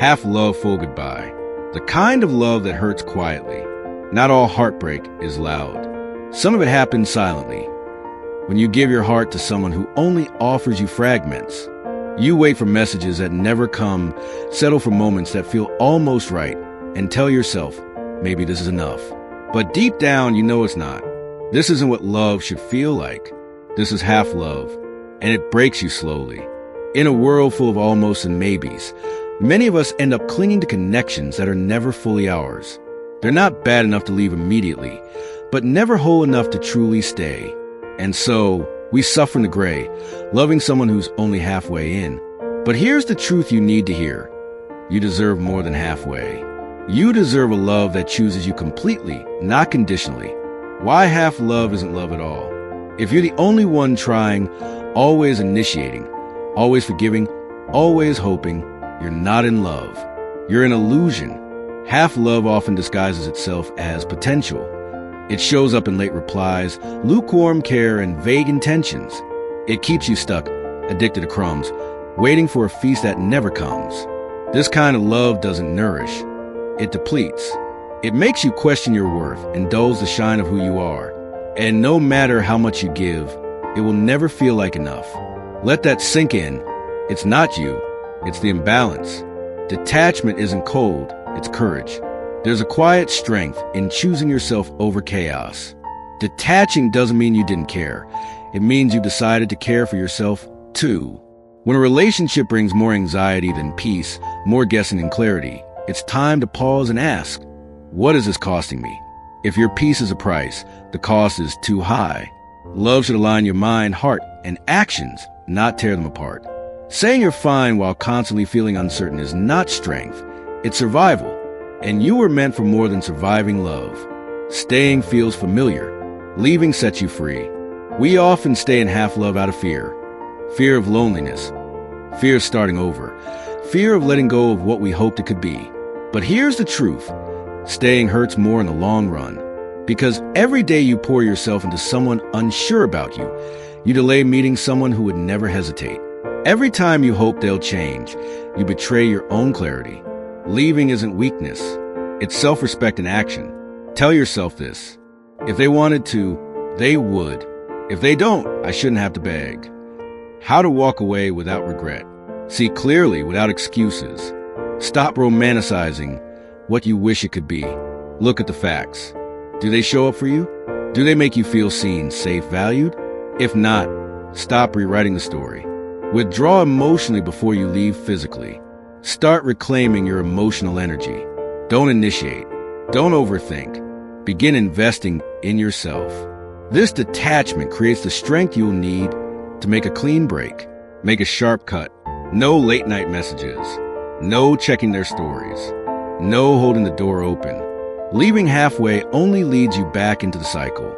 Half love, full goodbye. The kind of love that hurts quietly. Not all heartbreak is loud. Some of it happens silently. When you give your heart to someone who only offers you fragments, you wait for messages that never come, settle for moments that feel almost right, and tell yourself, maybe this is enough. But deep down, you know it's not. This isn't what love should feel like. This is half love, and it breaks you slowly. In a world full of almost and maybes, many of us end up clinging to connections that are never fully ours. They're not bad enough to leave immediately, but never whole enough to truly stay. And so, we suffer in the gray, loving someone who's only halfway in. But here's the truth you need to hear. You deserve more than halfway. You deserve a love that chooses you completely, not conditionally. Why half love isn't love at all? If you're the only one trying, always initiating, always forgiving, always hoping, you're not in love. You're an illusion. Half love often disguises itself as potential. It shows up in late replies, lukewarm care, and vague intentions. It keeps you stuck, addicted to crumbs, waiting for a feast that never comes. This kind of love doesn't nourish. It depletes. It makes you question your worth and dulls the shine of who you are. And no matter how much you give, it will never feel like enough. Let that sink in. It's not you. It's the imbalance. Detachment isn't cold. It's courage. There's a quiet strength in choosing yourself over chaos. Detaching doesn't mean you didn't care. It means you decided to care for yourself, too. When a relationship brings more anxiety than peace, more guessing than clarity, it's time to pause and ask, what is this costing me? If your peace is a price, the cost is too high. Love should align your mind, heart, and actions, not tear them apart. Saying you're fine while constantly feeling uncertain is not strength. It's survival. And you were meant for more than surviving love. Staying feels familiar. Leaving sets you free. We often stay in half love out of fear. Fear of loneliness. Fear of starting over. Fear of letting go of what we hoped it could be. But here's the truth. Staying hurts more in the long run. Because every day you pour yourself into someone unsure about you, you delay meeting someone who would never hesitate. Every time you hope they'll change, you betray your own clarity. Leaving isn't weakness. It's self-respect in action. Tell yourself this. If they wanted to, they would. If they don't, I shouldn't have to beg. How to walk away without regret. See clearly without excuses. Stop romanticizing what you wish it could be. Look at the facts. Do they show up for you? Do they make you feel seen, safe, valued? If not, stop rewriting the story. Withdraw emotionally before you leave physically. Start reclaiming your emotional energy. Don't initiate. Don't overthink. Begin investing in yourself. This detachment creates the strength you'll need to make a clean break, make a sharp cut. No late night messages. No checking their stories. No holding the door open. Leaving halfway only leads you back into the cycle.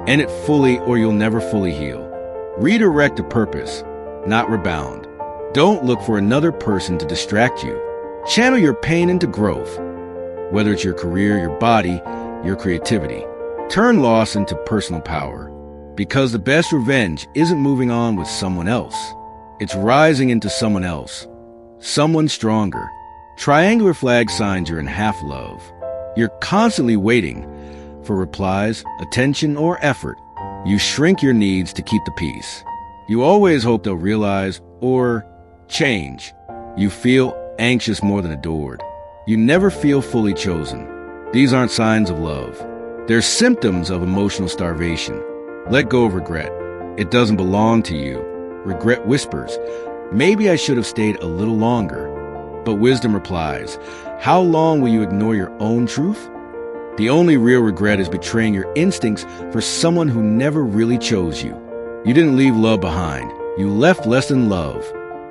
End it fully or you'll never fully heal. Redirect to purpose, not rebound. Don't look for another person to distract you. Channel your pain into growth. Whether it's your career, your body, your creativity. Turn loss into personal power. Because the best revenge isn't moving on with someone else. It's rising into someone else. Someone stronger. Triangular flag signs you're in half love. You're constantly waiting for replies, attention, or effort. You shrink your needs to keep the peace. You always hope they'll realize or change. You feel anxious more than adored. You never feel fully chosen. These aren't signs of love. They're symptoms of emotional starvation. Let go of regret. It doesn't belong to you. Regret whispers, maybe I should have stayed a little longer. But wisdom replies, how long will you ignore your own truth? The only real regret is betraying your instincts for someone who never really chose you. You didn't leave love behind. You left less than love.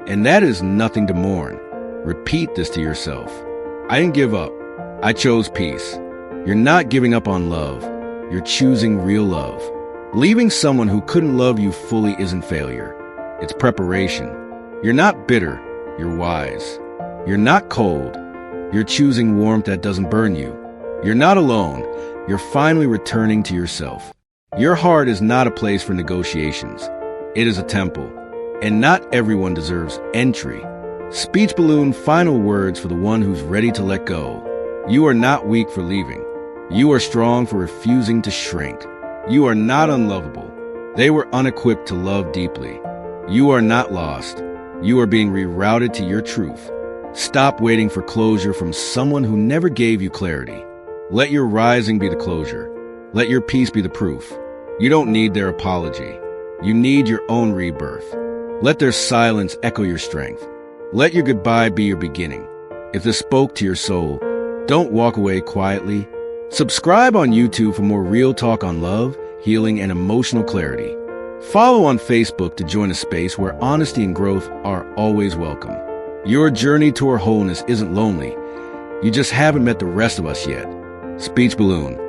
And that is nothing to mourn. Repeat this to yourself. I didn't give up. I chose peace. You're not giving up on love. You're choosing real love. Leaving someone who couldn't love you fully isn't failure. It's preparation. You're not bitter. You're wise. You're not cold. You're choosing warmth that doesn't burn you. You're not alone. You're finally returning to yourself. Your heart is not a place for negotiations. It is a temple. And not everyone deserves entry. Speech Balloon final words for the one who's ready to let go. You are not weak for leaving. You are strong for refusing to shrink. You are not unlovable. They were unequipped to love deeply. You are not lost. You are being rerouted to your truth. Stop waiting for closure from someone who never gave you clarity. Let your rising be the closure. Let your peace be the proof. You don't need their apology. You need your own rebirth. Let their silence echo your strength. Let your goodbye be your beginning. If this spoke to your soul, don't walk away quietly. Subscribe on YouTube for more real talk on love, healing, and emotional clarity. Follow on Facebook to join a space where honesty and growth are always welcome. Your journey toward wholeness isn't lonely. You just haven't met the rest of us yet. Speech Balloon.